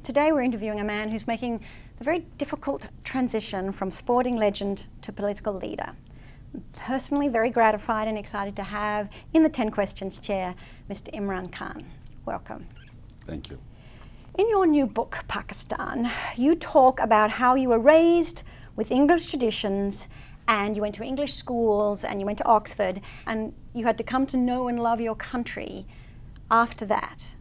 Today we're interviewing a man who's making the very difficult transition from sporting legend to political leader. I'm personally very gratified and excited to have in the 10 Questions chair, Mr. Imran Khan. Welcome. Thank you. In your new book, Pakistan, you talk about how you were raised with English traditions and you went to English schools and you went to Oxford and you had to come to know and love your country after that.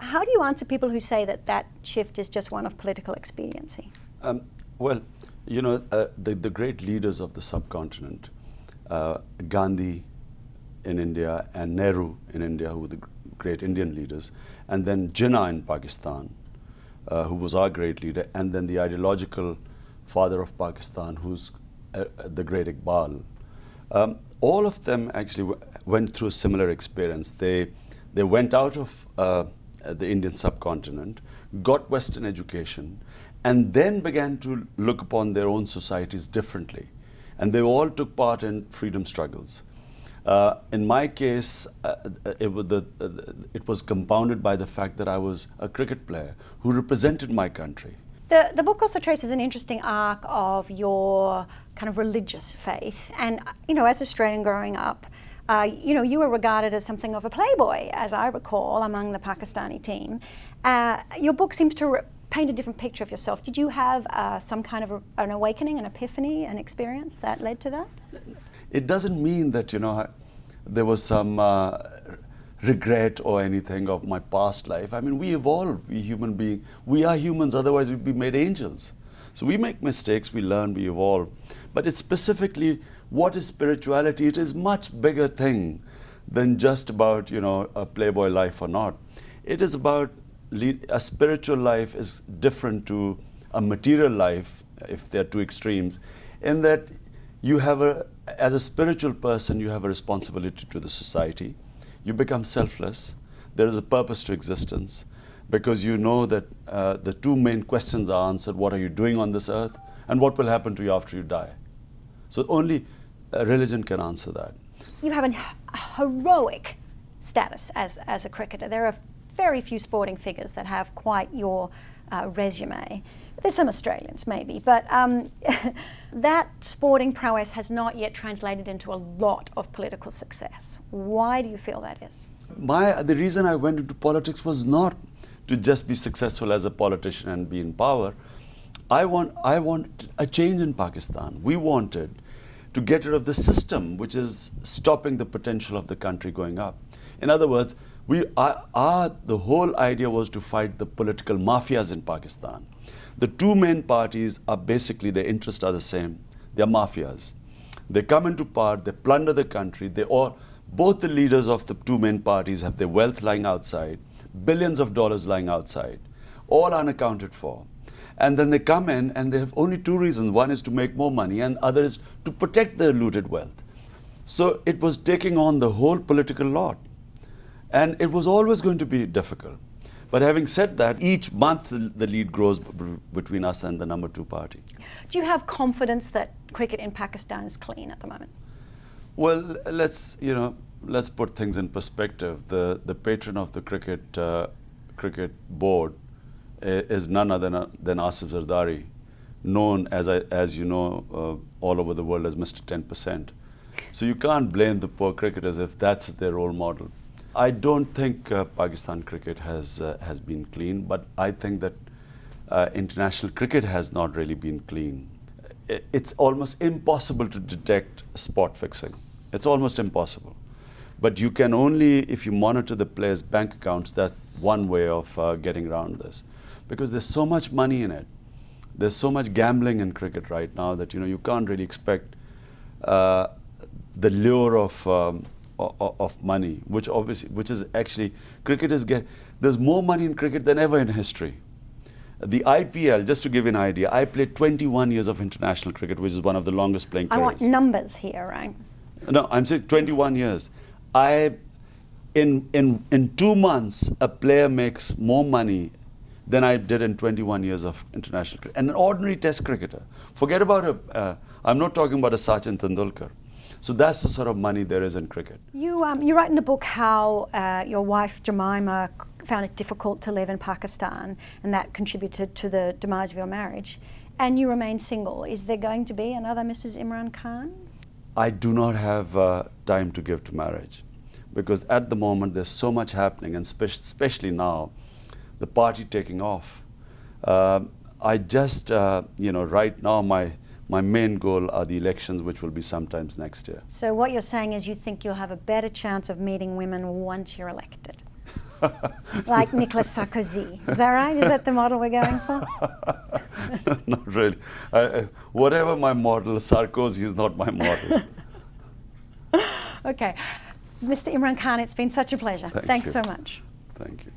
How do you answer people who say that that shift is just one of political expediency? Well, you know, the great leaders of the subcontinent, Gandhi in India and Nehru in India, who were the great Indian leaders, and then Jinnah in Pakistan, who was our great leader, and then the ideological father of Pakistan, who's the great Iqbal. All of them actually went through a similar experience. They went out of the Indian subcontinent, got Western education, and then began to look upon their own societies differently. And they all took part in freedom struggles. In my case, it was compounded by the fact that I was a cricket player who represented my country. The book also traces an interesting arc of your kind of religious faith. And, you know, as Australian growing up, you know, you were regarded as something of a playboy, as I recall, among the Pakistani team. Your book seems to paint a different picture of yourself. Did you have some kind of an awakening, an epiphany, an experience that led to that? It doesn't mean that, you know, there was some regret or anything of my past life. I mean, we evolve, we human beings. We are humans, otherwise we'd be made angels. So we make mistakes, we learn, we evolve. But it's specifically, what is spirituality? It is much bigger thing than just about, you know, a playboy life or not. It is about, a spiritual life is different to a material life, if they're two extremes, in that you have as a spiritual person, you have a responsibility to the society. You become selfless. There is a purpose to existence because you know that the two main questions are answered: what are you doing on this earth, and what will happen to you after you die? So only religion can answer that. You have a heroic status as a cricketer. There are very few sporting figures that have quite your resume. There's some Australians maybe, but that sporting prowess has not yet translated into a lot of political success. Why do you feel that is? The reason I went into politics was not to just be successful as a politician and be in power. I want a change in Pakistan. We wanted to get rid of the system which is stopping the potential of the country going up. In other words, the whole idea was to fight the political mafias in Pakistan. The two main parties are basically, their interests are the same. They're mafias. They come into power, they plunder the country. Both the leaders of the two main parties have their wealth lying outside, billions of dollars lying outside, all unaccounted for. And then they come in and they have only two reasons. One is to make more money and other is to protect their looted wealth. So it was taking on the whole political lot. And it was always going to be difficult. But having said that, each month the lead grows between us and the number 2 party. Do you have confidence that cricket in Pakistan is clean at the moment? Well, let's put things in perspective. The patron of the cricket board is none other than Asif Zardari, known as you know all over the world as Mr. 10%. So you can't blame the poor cricketers if that's their role model. I don't think Pakistan cricket has been clean, but I think that international cricket has not really been clean. It's almost impossible to detect spot fixing. It's almost impossible. But you can only, if you monitor the players' bank accounts, that's one way of getting around this. Because there's so much money in it. There's so much gambling in cricket right now that you can't really expect the lure of money, which is actually, there's more money in cricket than ever in history. The IPL, just to give you an idea, I played 21 years of international cricket, which is one of the longest playing careers. I want numbers here, right? No, I'm saying 21 years. In 2 months, a player makes more money than I did in 21 years of international cricket. And an ordinary test cricketer. Forget about I'm not talking about a Sachin Tendulkar. So that's the sort of money there is in cricket. You write in the book how your wife Jemima found it difficult to live in Pakistan, and that contributed to the demise of your marriage, and you remain single. Is there going to be another Mrs. Imran Khan? I do not have time to give to marriage, because at the moment there's so much happening, and especially now, the party taking off. I just, right now my main goal are the elections, which will be sometimes next year. So what you're saying is you think you'll have a better chance of meeting women once you're elected? Like Nicolas Sarkozy. Is that right? Is that the model we're going for? Not really. Whatever my model, Sarkozy is not my model. Okay. Mr. Imran Khan, it's been such a pleasure. Thank Thanks you. so much. Thank you.